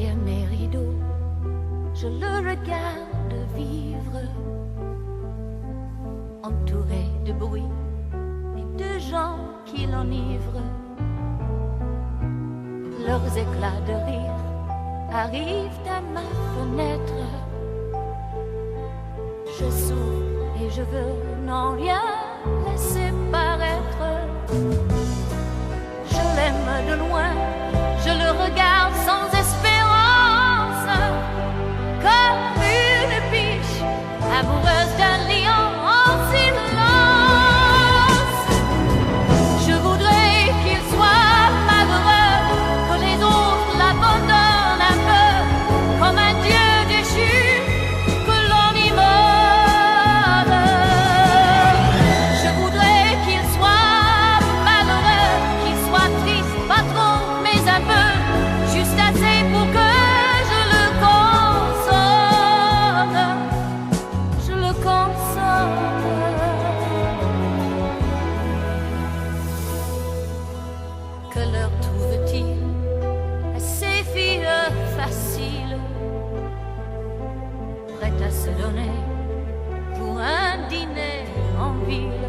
derrière mes rideaux, je le regarde vivre, entouré de bruit et de gens qui l'enivrent. Leurs éclats de rire arrivent à ma fenêtre. Je souffre et je veux n'en rien laisser paraître. Je l'aime de loin, je le regarde sans espérance, comme une biche amoureuse d'un lion en silence. Je voudrais qu'il soit malheureux, que les autres l'abandonnent un peu, comme un dieu déchu que l'on immole. Je voudrais qu'il soit malheureux, qu'il soit triste, pas trop, mais un peu, juste assez pour que je le console. Je le console. Que leur trouve-t-il à ces filles faciles, prêtes à se donner pour un dîner en ville?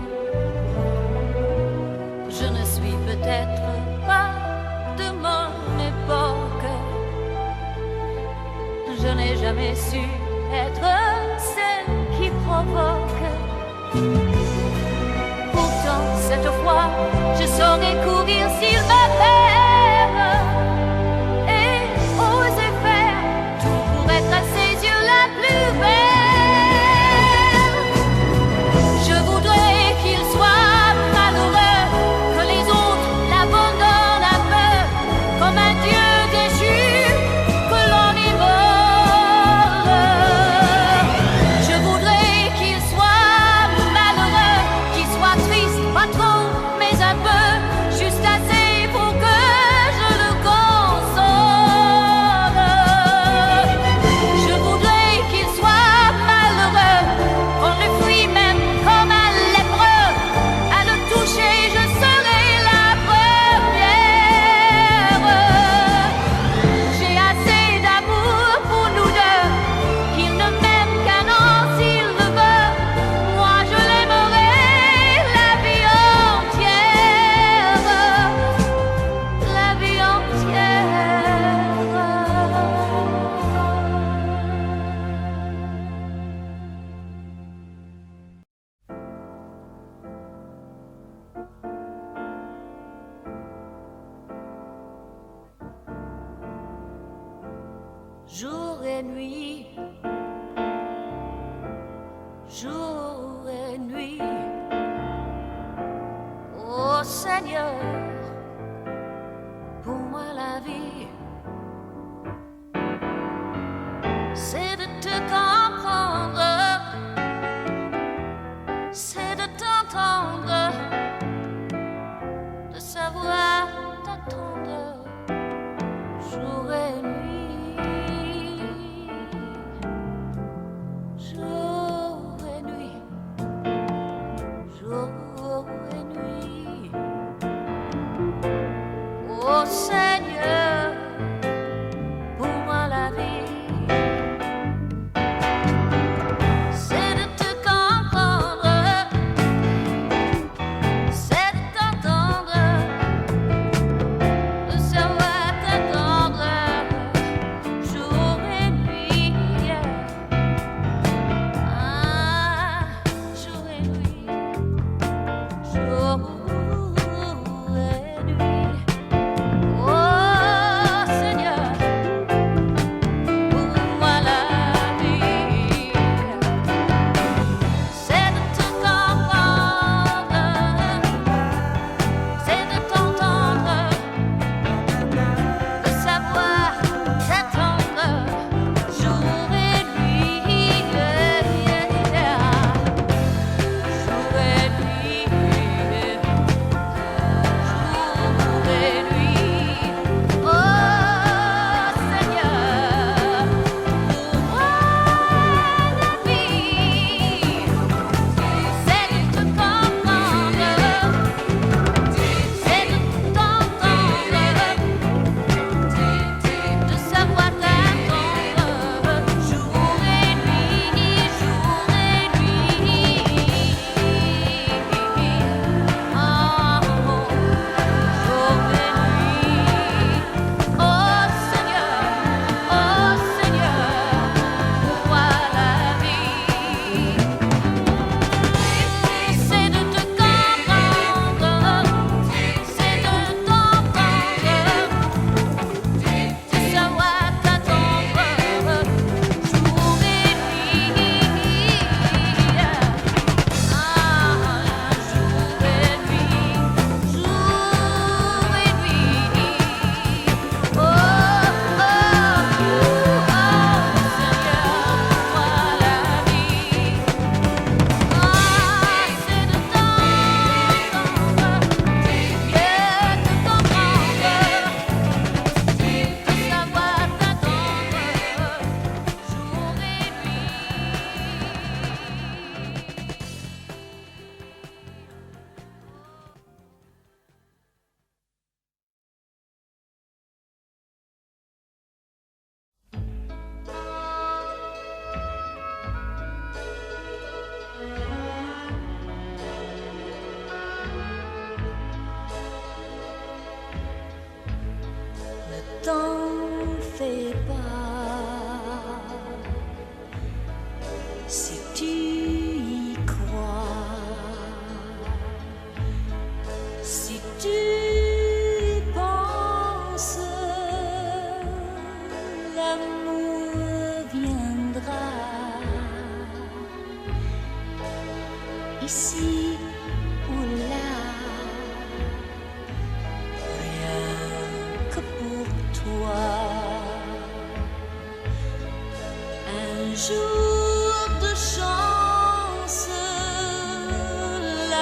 Je ne suis peut-être pas de mon époque, je n'ai jamais su être celle qui provoque. Pourtant cette fois je saurais courir s'il me perd et oser faire tout pour être à ses yeux la plus belle. Je voudrais qu'il soit malheureux, que les autres l'abandonnent un peu, comme un dieu déchu que l'on immole. Je voudrais qu'il soit malheureux, qu'il soit triste, pas trop, mais un peu, juste assez pour que je le console. Je voudrais qu'il soit malheureux, qu'on le fuit même comme un lépreux. À le toucher, je serai la première. J'ai assez d'amour pour nous deux, qu'il ne m'aime qu'un an s'il le veut. Moi je l'aimerai la vie entière, la vie entière. Jour et nuit, jour et nuit, oh Seigneur, pour moi la vie, c'est de te comprendre, c'est de t'entendre, de savoir t'attendre, jour et nuit. Jour et nuit, jour et nuit, oh Seigneur, pour moi la vie, c'est de te comprendre, c'est de t'entendre, de savoir t'attendre, jour et nuit. Jour et nuit, jour et nuit, oh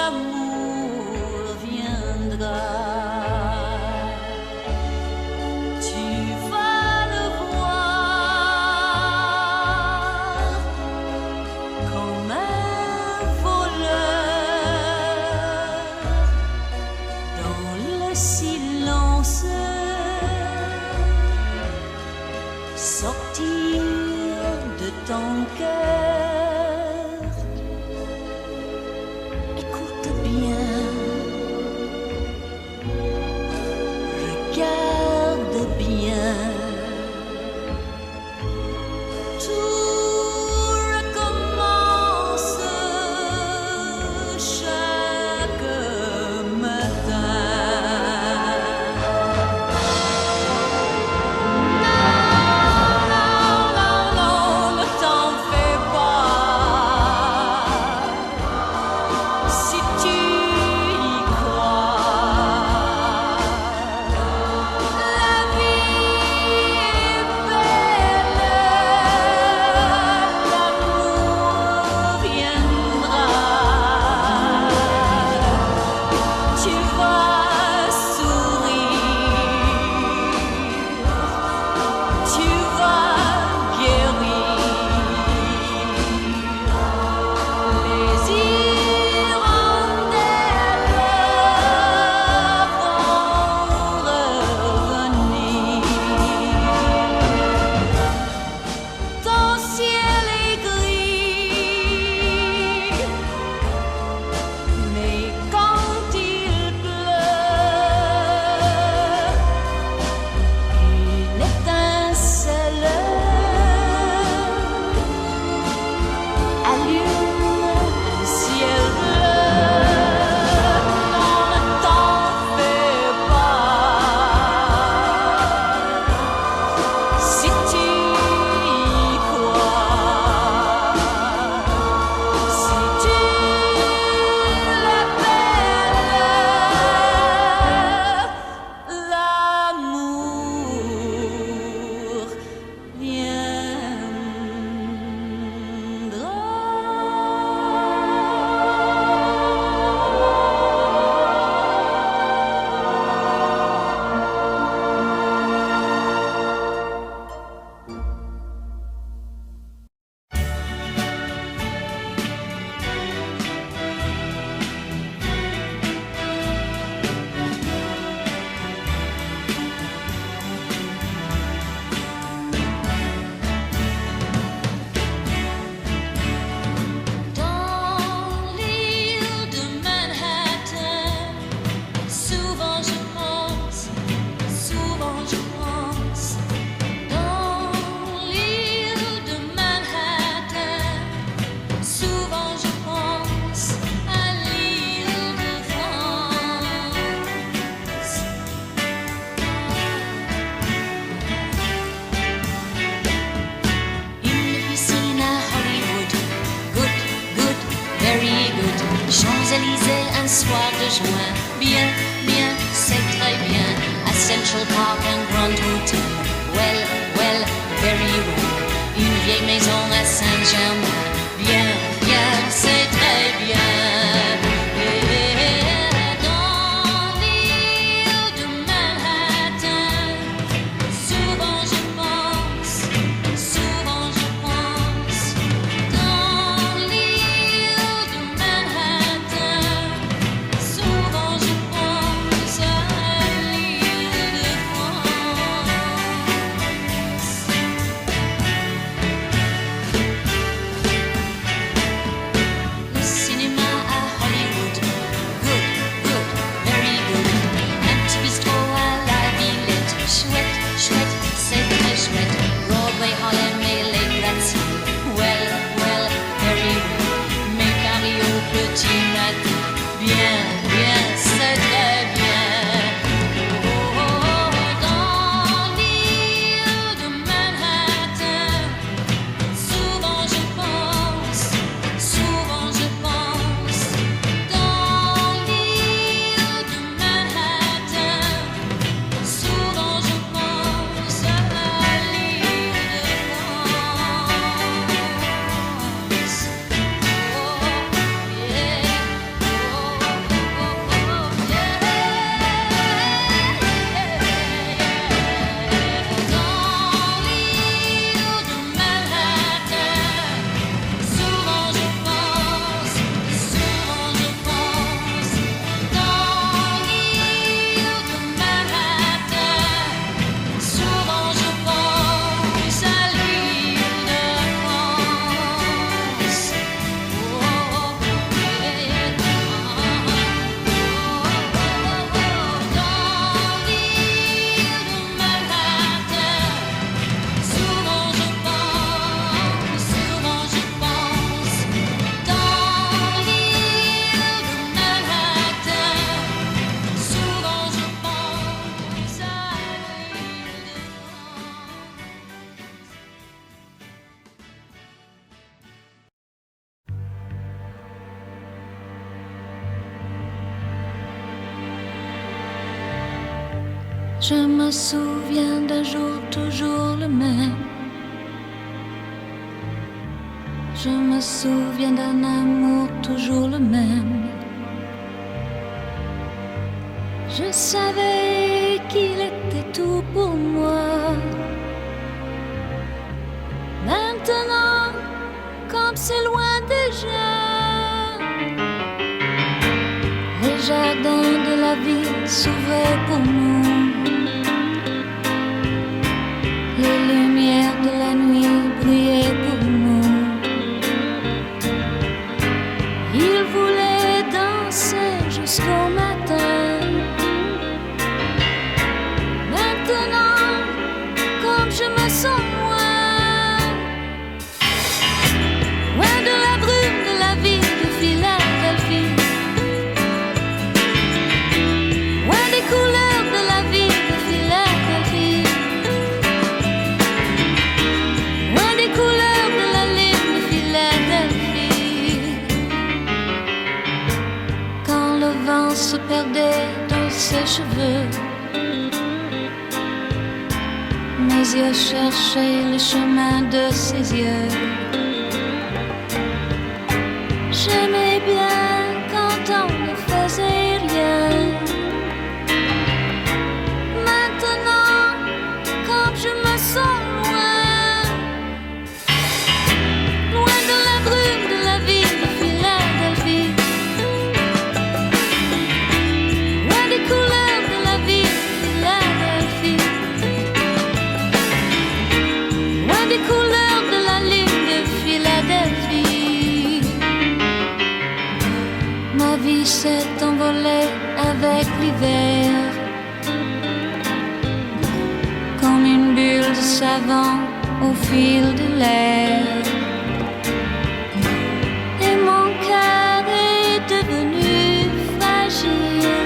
l'amour viendra. Tu vas le voir comme un voleur dans le silence sortir de ton cœur. Écoute bien, regarde bien, tout recommence chaque matin. Champs-Élysées, un soir de juin. Bien, bien, c'est très bien. À Central Park, un grand hôtel. Well, well, very well. Une vieille maison à Saint-Germain. Bien, bien, c'est très bien. Dans l'île de Manhattan, souvent je pense, souvent je pense. Dans l'île de Manhattan, souvent je pense à l'île de France. Je me souviens d'un jour toujours le même. Je me souviens d'un amour toujours le même. Je savais qu'il était tout pour moi. Maintenant, comme c'est loin déjà, les jardins de la ville s'ouvraient pour nous. Les lumières de la nuit brillaient pour nous. Il voulait danser jusqu'au matin. Maintenant, comme je me sens loin, loin de la brume de la ville de Philadelphie, loin des couleurs de la ville de Philadelphie, loin des couleurs de la ligne de Philadelphie. Quand le vent se perdait dans ses cheveux, mes yeux cherchaient le chemin de ses yeux. J'aimais bien quand on ne faisait rien. Maintenant, comme je me sens loin, loin de la brume de la ville de Philadelphie, loin des couleurs de la ville de Philadelphie, loin des couleurs de la ligne de Philadelphie. Ma vie s'est envolée avec l'hiver, comme une bulle de savon au fil de l'air. Et mon cœur est devenu fragile,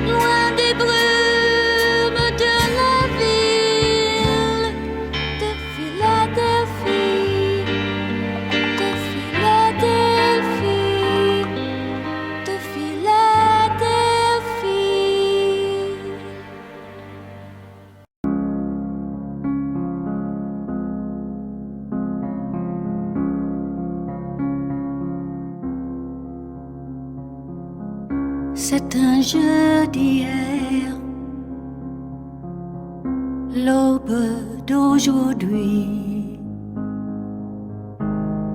loin des brumes de la ville de Philadelphie, de Philadelphie, de Philadelphie. C'est un jeu d'hier, l'aube d'aujourd'hui.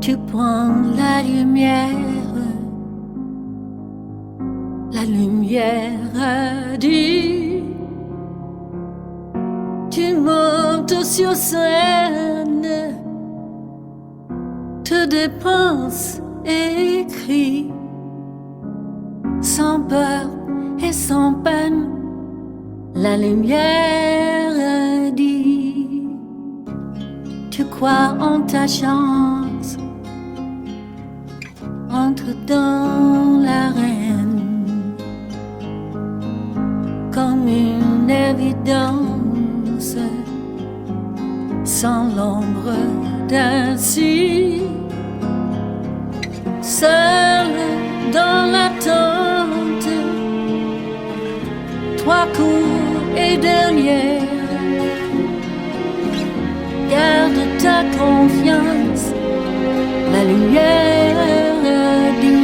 Tu prends la lumière dit. Tu montes sur scène, te dépenses et cries, sans peur et sans peine. La lumière dit. Tu crois en ta chance, entre dans l'arène, comme une évidence, sans l'ombre d'un si. Seul dans l'attente, trois coups et dernière. Garde ta confiance, la lumière dit.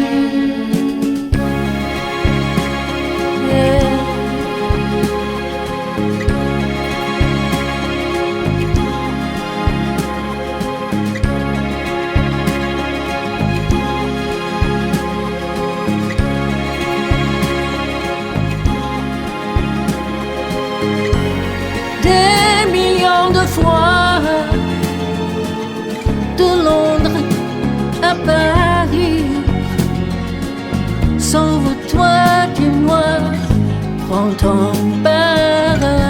Des millions de fois, de Londres à Paris, sauve-toi du noir, prends ton paradis.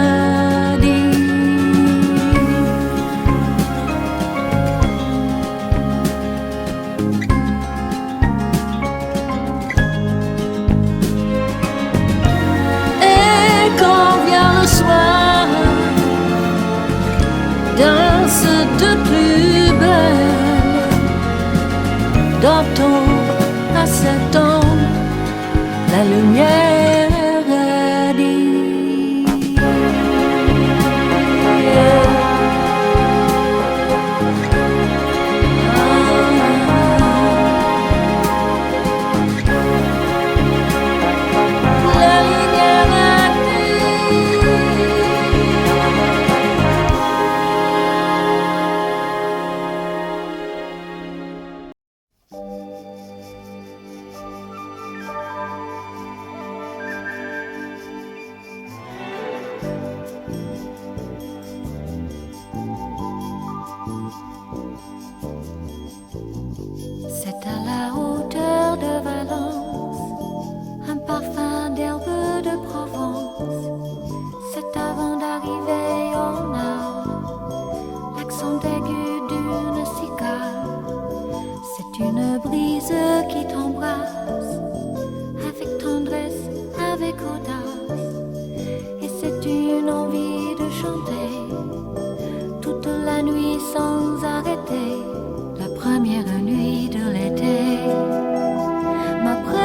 Et quand vient le soir, danse de plus belle, d'octobre à septembre, la lumière dit.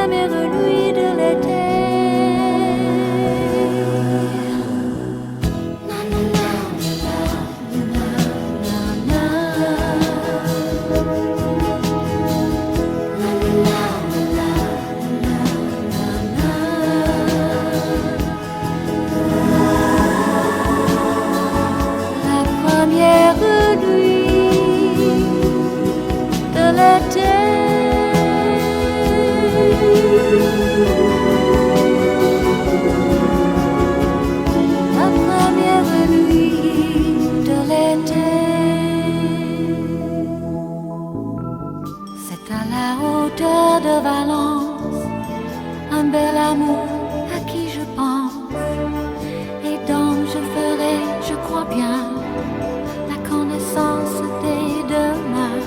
première nuit de l'été. De Valence, un bel amour à qui je pense et dont je ferai, je crois bien, la connaissance dès demain.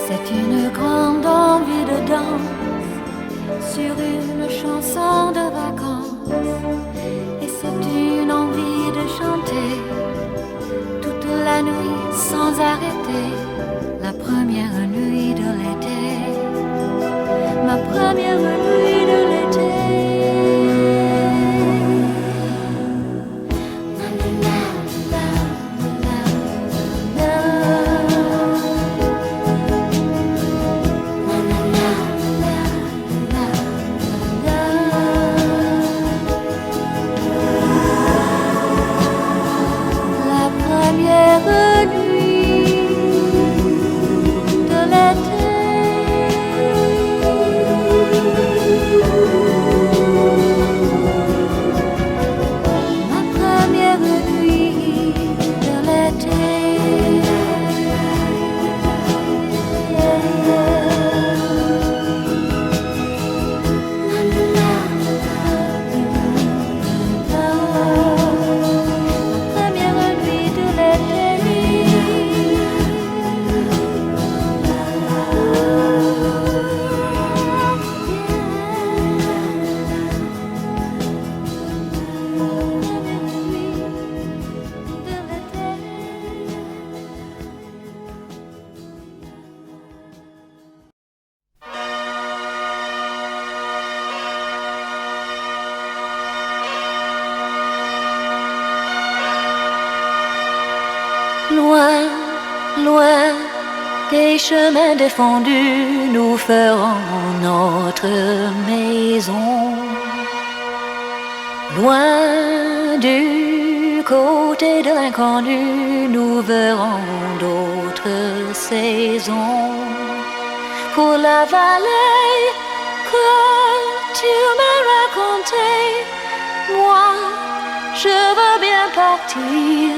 C'est une grande envie de danse sur une chanson de vacances et c'est une envie de chanter toute la nuit sans arrêter, la première nuit de l'été. Ma première nuit de l'été. La première nuit de l'été. Loin, loin des chemins défendus, nous ferons notre maison. Loin du côté de l'inconnu, nous verrons d'autres saisons. Pour la vallée que tu m'as racontée, moi, je veux bien partir.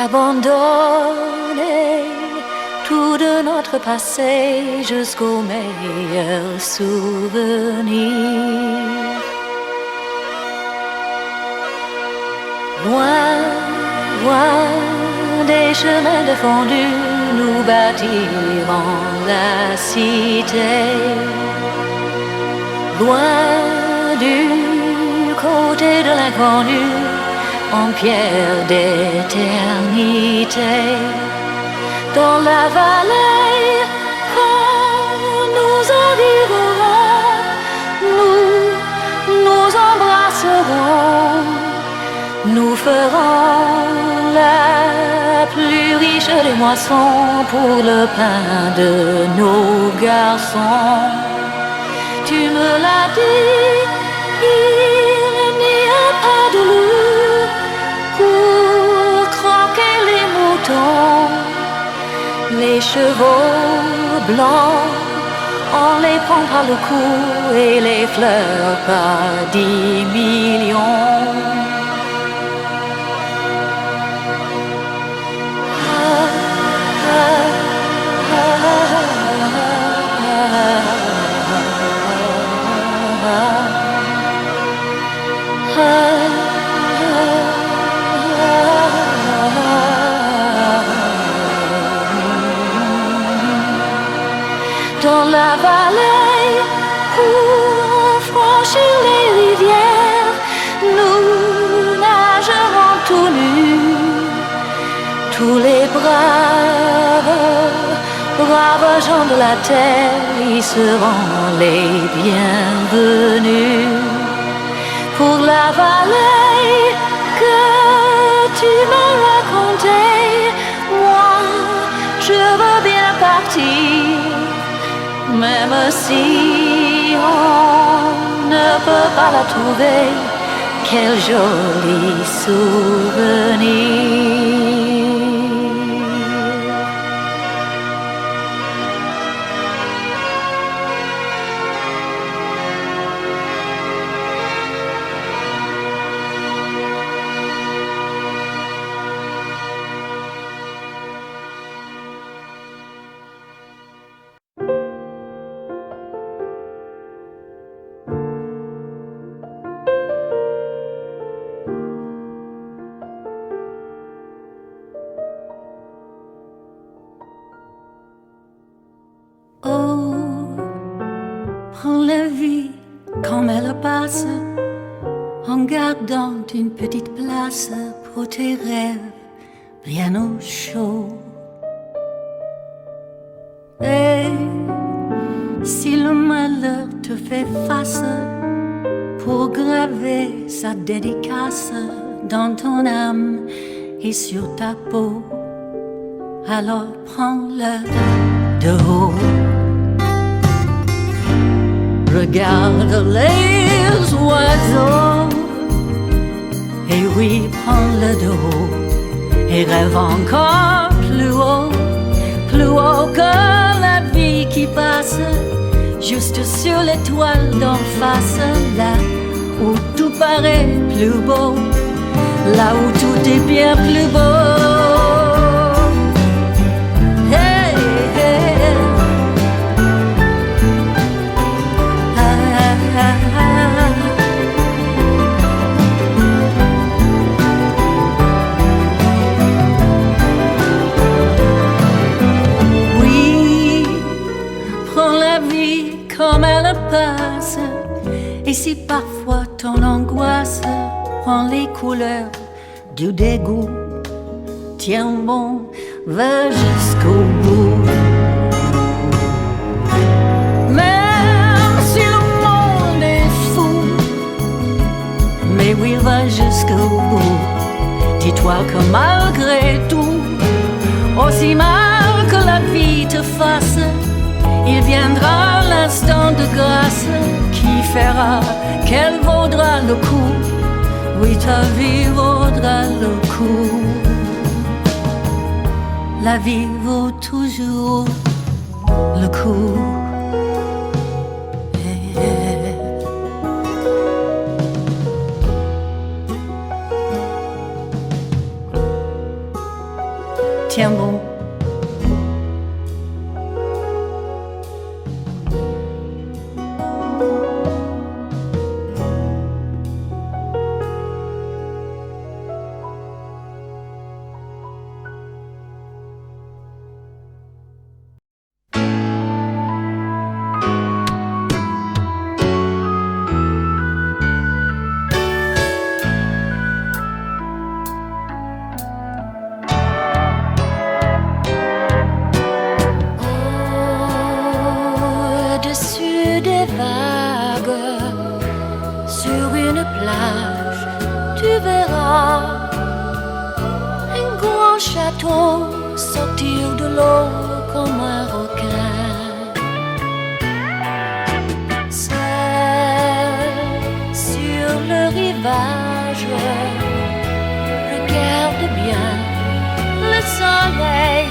Abandonner tout de notre passé jusqu'aux meilleurs souvenirs. Loin, loin des chemins défendus, nous bâtirons la cité. Loin du côté de l'inconnu, en pierre d'éternité. Dans la vallée, quand nous arriverons, nous embrasserons. Nous ferons la plus riche des moissons pour le pain de nos garçons. Tu me l'as dit, il n'y a pas de loup pour croquer les moutons. Les chevaux blancs, on les prend par le cou et les fleurs par 10 millions. Dans la vallée, pour franchir les rivières, nous nagerons tout nus. Tous les braves braves gens de la terre, ils seront les bienvenus. Pour la vallée que tu m'as racontée, moi je veux bien partir, même si on ne peut pas la trouver. Quel joli souvenir. En gardant une petite place pour tes rêves bien au chaud. Et si le malheur te fait face, pour graver sa dédicace dans ton âme et sur ta peau, alors prends-le de haut. Regarde les oiseaux, et oui, prends-le de haut, et rêve encore plus haut que la vie qui passe, juste sur l'étoile d'en face, là où tout paraît plus beau, là où tout est bien plus beau. Comme elle passe, et si parfois ton angoisse prend les couleurs du dégoût, tiens bon, va jusqu'au bout. Même si le monde est fou, mais oui, va jusqu'au bout. Dis-toi que malgré tout, aussi mal que la vie te fasse, il viendra l'instant de grâce qui fera qu'elle vaudra le coup. Oui, ta vie vaudra le coup. La vie vaut toujours le coup. Tiens bon. Sortir de l'eau comme un requin, seul sur le rivage, regarde bien, le soleil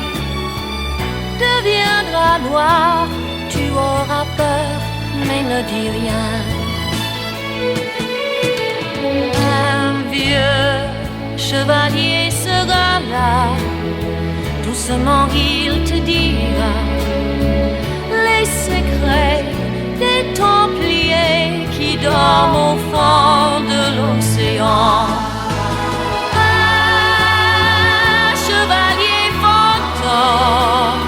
deviendra noir, tu auras peur mais ne dis rien. Un vieux chevalier sera là, doucement il te dira les secrets des Templiers qui dorment au fond de l'océan. Un chevalier fantôme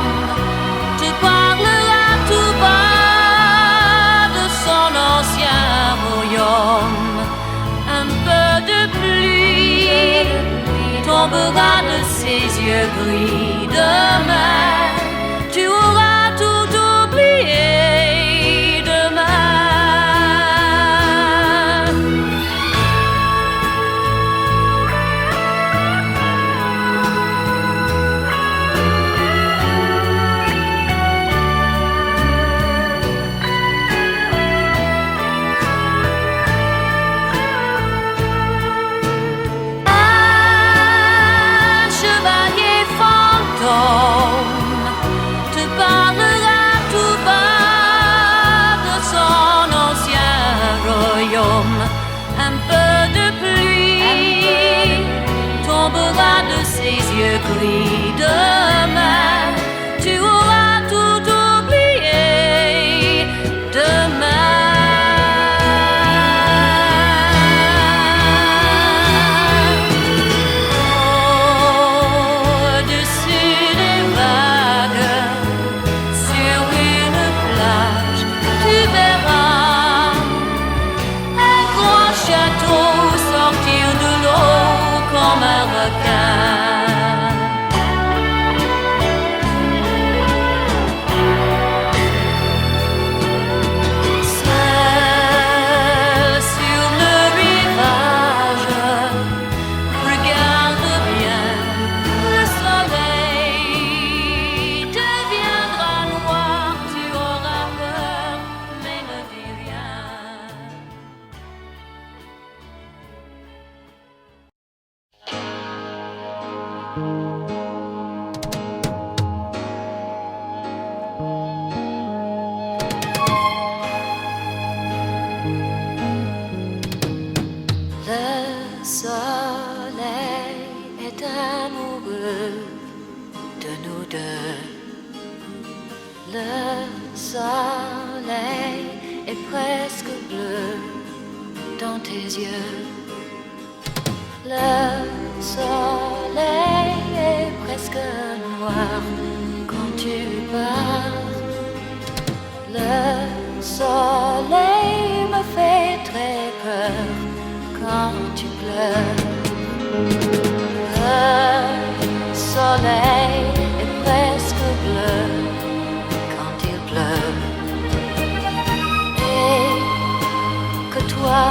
te parlera tout bas de son ancien royaume. Un peu de pluie tombera de ses yeux gris. Demain, tu auras est presque bleu dans tes yeux. Le soleil est presque noir quand tu pars. Le soleil me fait très peur quand tu pleures. Le soleil est presque bleu quand il pleut. Et que toi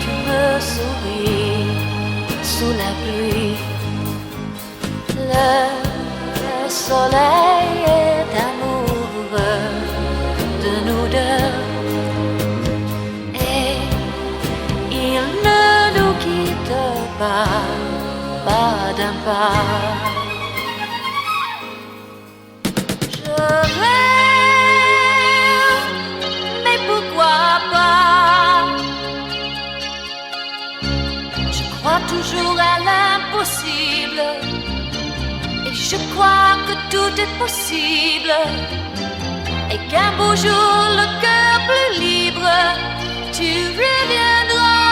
tu me souris sous la pluie. Le soleil est amoureux de nous deux. Et il ne nous quitte pas d'un pas. Je rêve, mais pourquoi pas? Je crois toujours à l'impossible, et je crois que tout est possible, et qu'un beau jour le cœur plus libre, tu reviendras.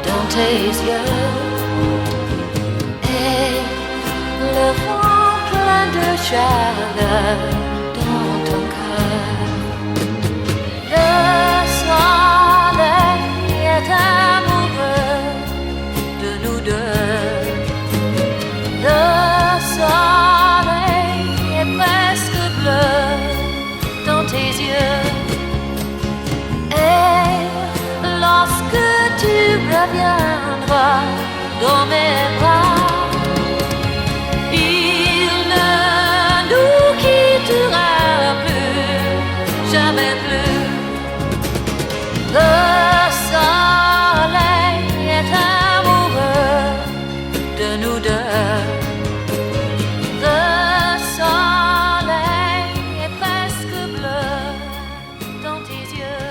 Dans tes yeux, et le vent plein de chaleur dans ton cœur. Le soleil est amoureux de nous deux. Le soleil est presque bleu dans tes yeux. Et lorsque tu reviendras dans mes bras, il ne nous quittera plus, jamais plus. Le soleil est amoureux de nous deux. Le soleil est presque bleu dans tes yeux.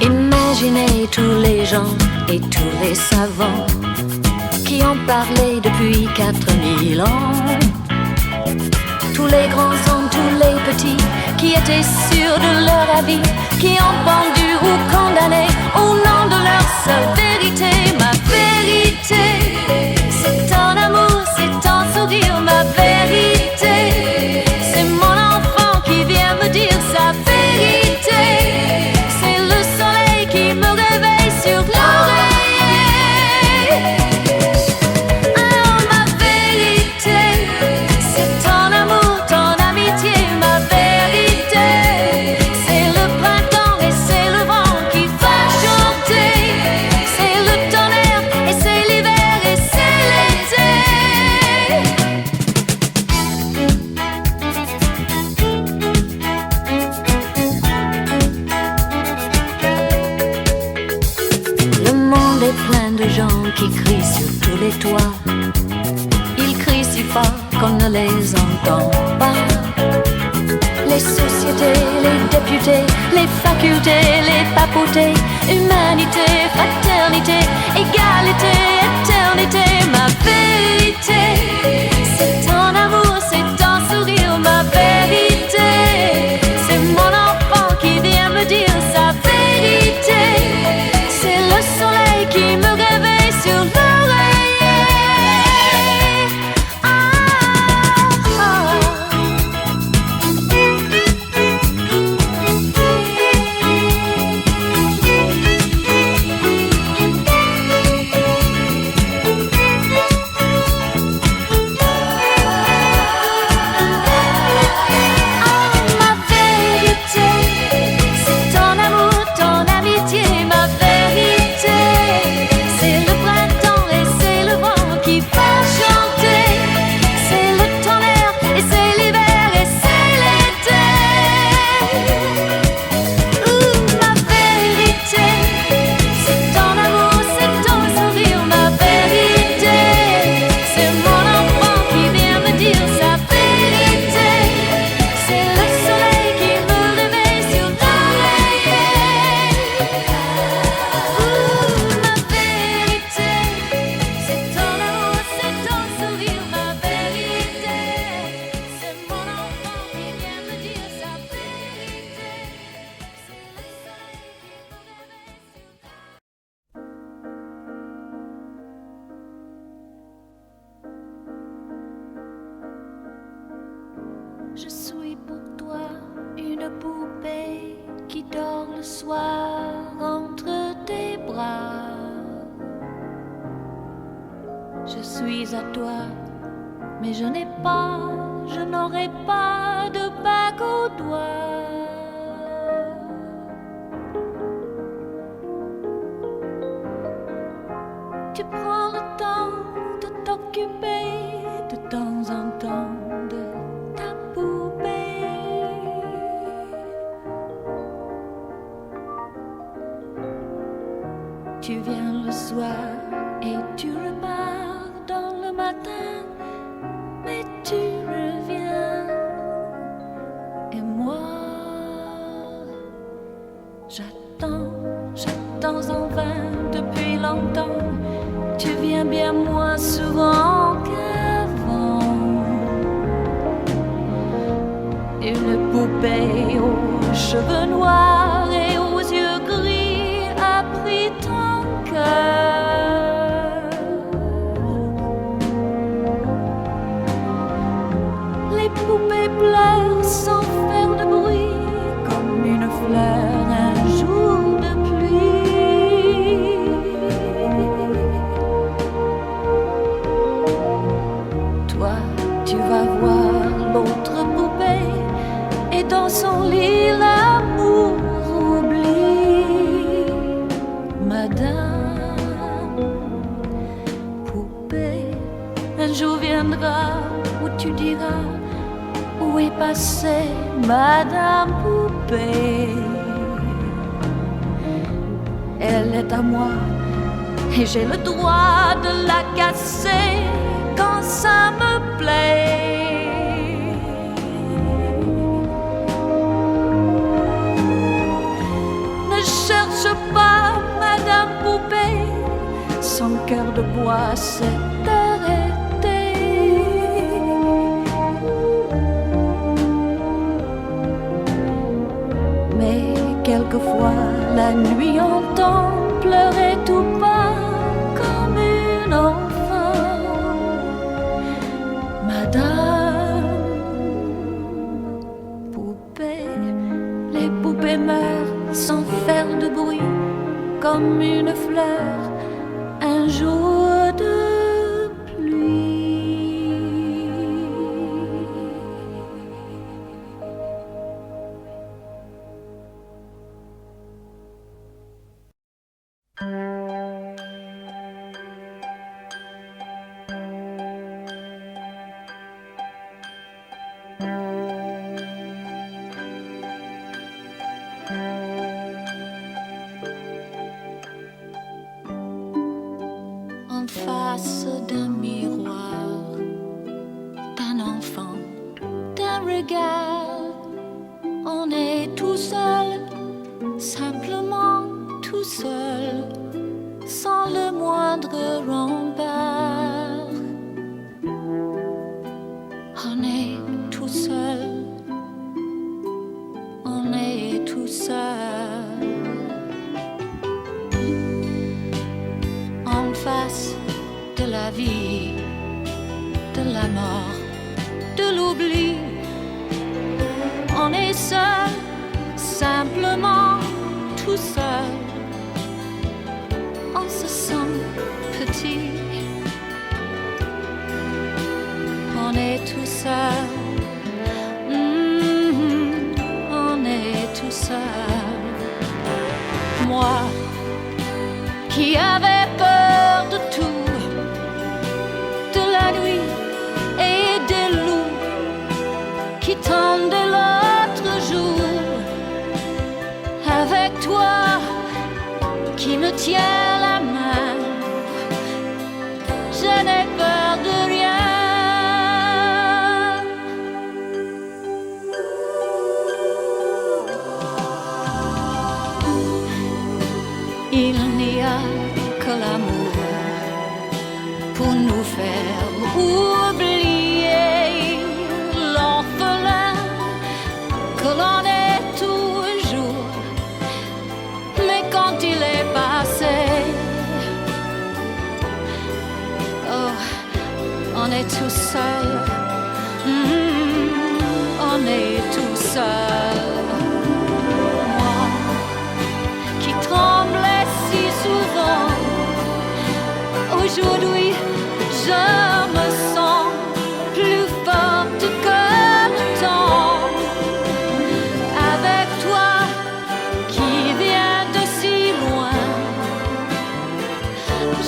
Imaginez tous les gens et tous les savants qui ont parlé depuis 4000 ans. Tous les grands hommes, tous les petits qui étaient sûrs de leur avis, qui ont pendu ou condamné au nom de leur seule vérité. Ma vérité, c'est ton amour, c'est ton sourire. Ma vérité, c'est mon enfant qui vient me dire sa vérité. C'est le soleil qui me réveille sur l'oreiller. Alors ma vérité, c'est ton amour, ton amitié. Ma vérité, c'est le printemps et c'est le vent qui va chanter. C'est le tonnerre et c'est l'hiver et c'est l'été. Le monde est plein de gens qui crient sur tous les toits. Ils crient si fort qu'on ne les entend pas. Les sociétés, les députés, les facultés, les papautés, humanité, fraternité, égalité, éternité. Ma vérité, c'est ton amour, c'est ton sourire. Ma vérité, c'est mon enfant qui vient me dire sa vérité. C'est le soleil qui me réveille sur l'oreiller. pour toi une poupée qui dort le soir entre tes bras. Je suis à toi, mais je n'aurai pas de bague au doigt. Tu prends le temps de t'occuper de temps en temps de ta poupée. Tu viens le soir et tu repars dans le matin, mais tu reviens. Et moi, j'attends en vain depuis longtemps. Tu viens bien moins souvent qu'avant. Une poupée aux cheveux noirs et aux yeux gris a pris ton cœur. Les poupées pleurent sans faire de bruit, comme une fleur un jour de pluie. Toi, tu vas voir l'autre poupée, et dans son lit l'amour oublie. Madame poupée, un jour viendra où tu diras: où est passée Madame poupée? Elle est à moi et j'ai le droit de la casser quand ça me plaît. Ne cherche pas Madame poupée, son cœur de bois s'est arrêté. Mais quelquefois la nuit entend pleurer tout bas comme une enfant. Madame poupée, les poupées meurent sans faire de bruit, comme une fleur un jour de pluie. En face d'un miroir, d'un enfant, d'un regard, on est tout seul, simplement tout seul, sans le moindre rempart. On est tout seul, on est tout seul. En face de la vie, de la mort, de l'oubli, on est seul, simplement tout seul. On se sent petit, on est tout seul. On est tout seul. Moi qui avais peur de tout, de la nuit et des loups qui tendaient l'autre jour, avec toi qui me tiens la main, je n'ai peur de rien. Il n'y a que l'amour pour nous faire oublier l'orphelin que l'on est toujours. Mais quand il est passé, oh, on est tout seul, on est tout seule. Moi qui tremblais si souvent, aujourd'hui je me sens plus forte que le temps. Avec toi qui viens de si loin,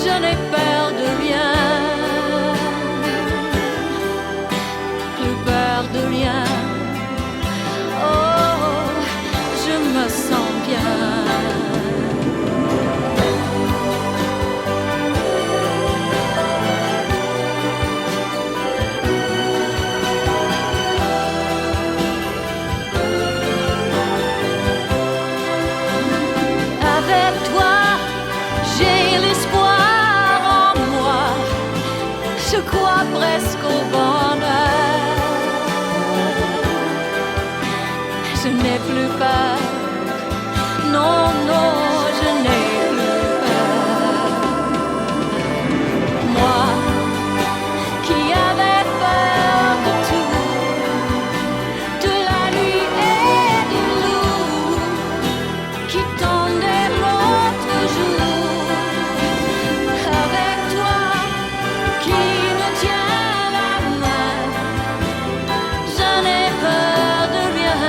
je n'ai peur de rien. De rien. Oh, je me sens bien. Avec toi, j'ai l'espoir en moi. Je crois presque au bonheur. Je n'ai plus peur, non, non, je n'ai plus peur. Moi qui avais peur de tout, de la nuit et du loup, qui tendait l'autre jour. Avec toi qui me tient la main, je n'ai peur de rien.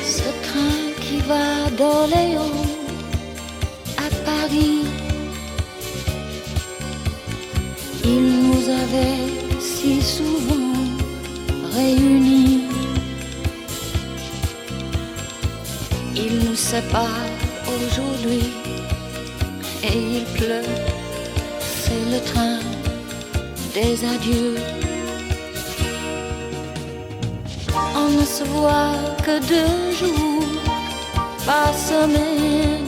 Ce train qui va d'Orléans à Paris, il nous avait si souvent réunis. Il nous sépare aujourd'hui et il pleut, c'est le train des adieux. On ne se voit que 2 jours par semaine,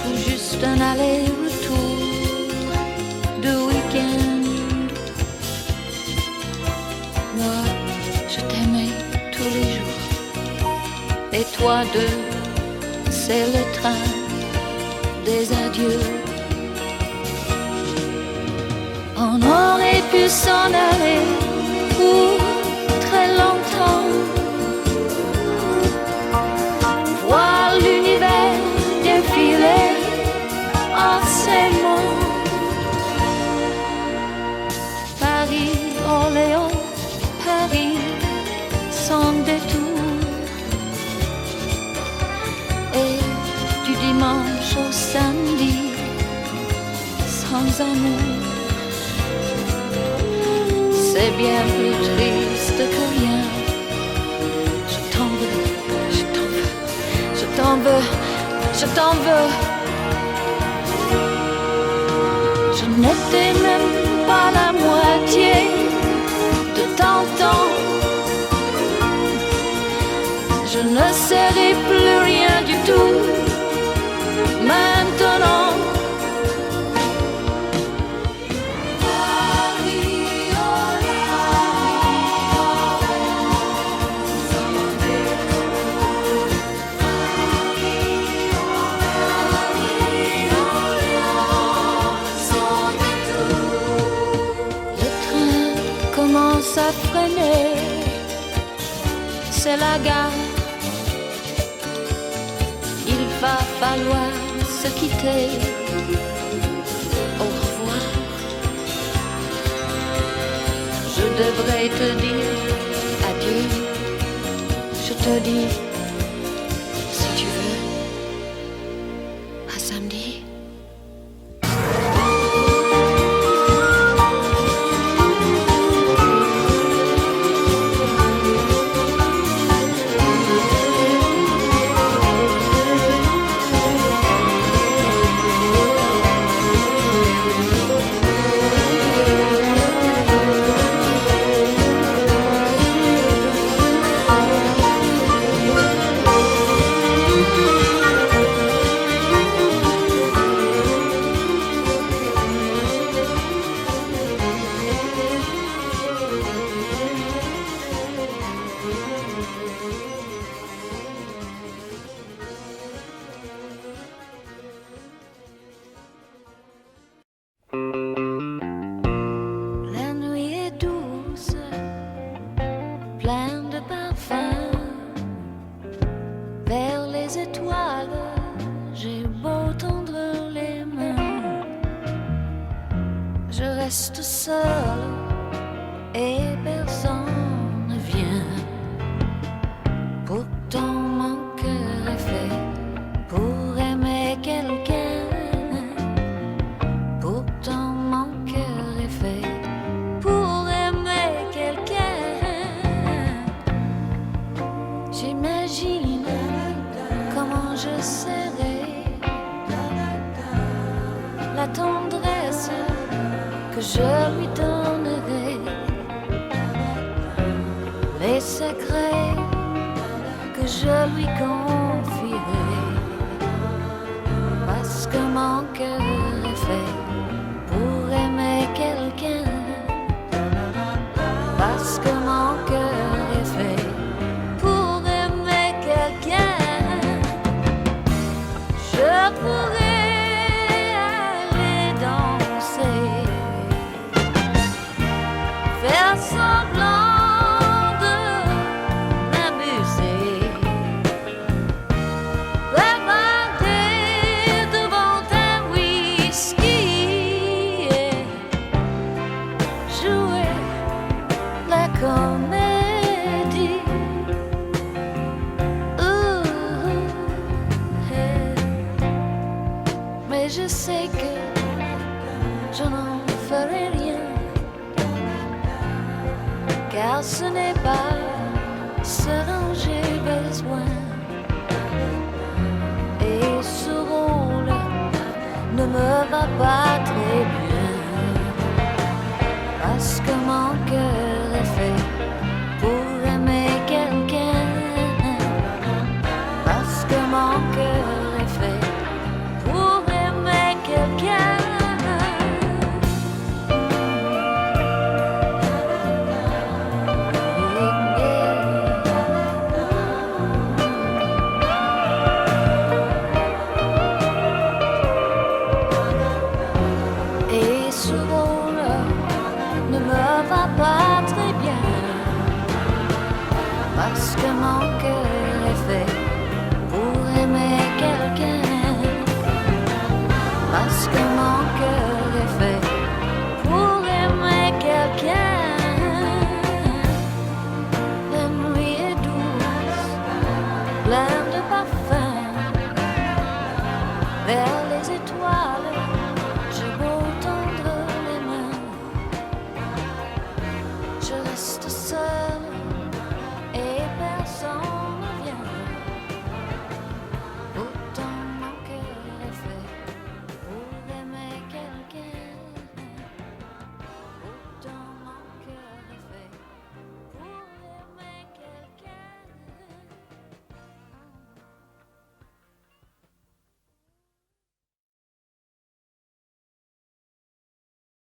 tout juste un aller-retour de week-end. Moi, je t'aimais tous les jours, et toi deux, c'est le train des adieux. On aurait pu s'en aller pour très longtemps, voir l'univers défiler en s'aimant. Paris, Orléans, Paris, sans détour. Et du dimanche au samedi, sans amour. C'est bien plus triste que rien. Je t'en veux, je t'en veux, je t'en veux, je t'en veux. Je n'étais même pas la moitié de ton temps. Je ne serai plus rien du tout maintenant. À freiner, c'est la gare. Il va falloir se quitter. Au revoir. Je devrais te dire adieu. Je te dis si tu veux. reste seul et personne ne vient. Pourtant mon cœur est fait pour aimer quelqu'un. Pourtant mon cœur est fait pour aimer quelqu'un. J'imagine comment je serai, la tendresse que je lui donnerai, les secrets que je lui confierai, parce que mon cœur est fait pour aimer quelqu'un, parce que mon cœur est fait pour aimer quelqu'un. Je pourrais aller danser, faire semblant de m'amuser, bavarder devant un whisky et jouer la comédie. Mais je sais que je n'en ferai rien, car ce n'est pas ce dont j'ai besoin. Et ce rôle ne me va pas très bien, parce que mon cœur est fait pour aimer quelqu'un, parce que mon cœur est fait pour aimer quelqu'un. Et ce rôle ne me va pas très bien, parce que mon cœur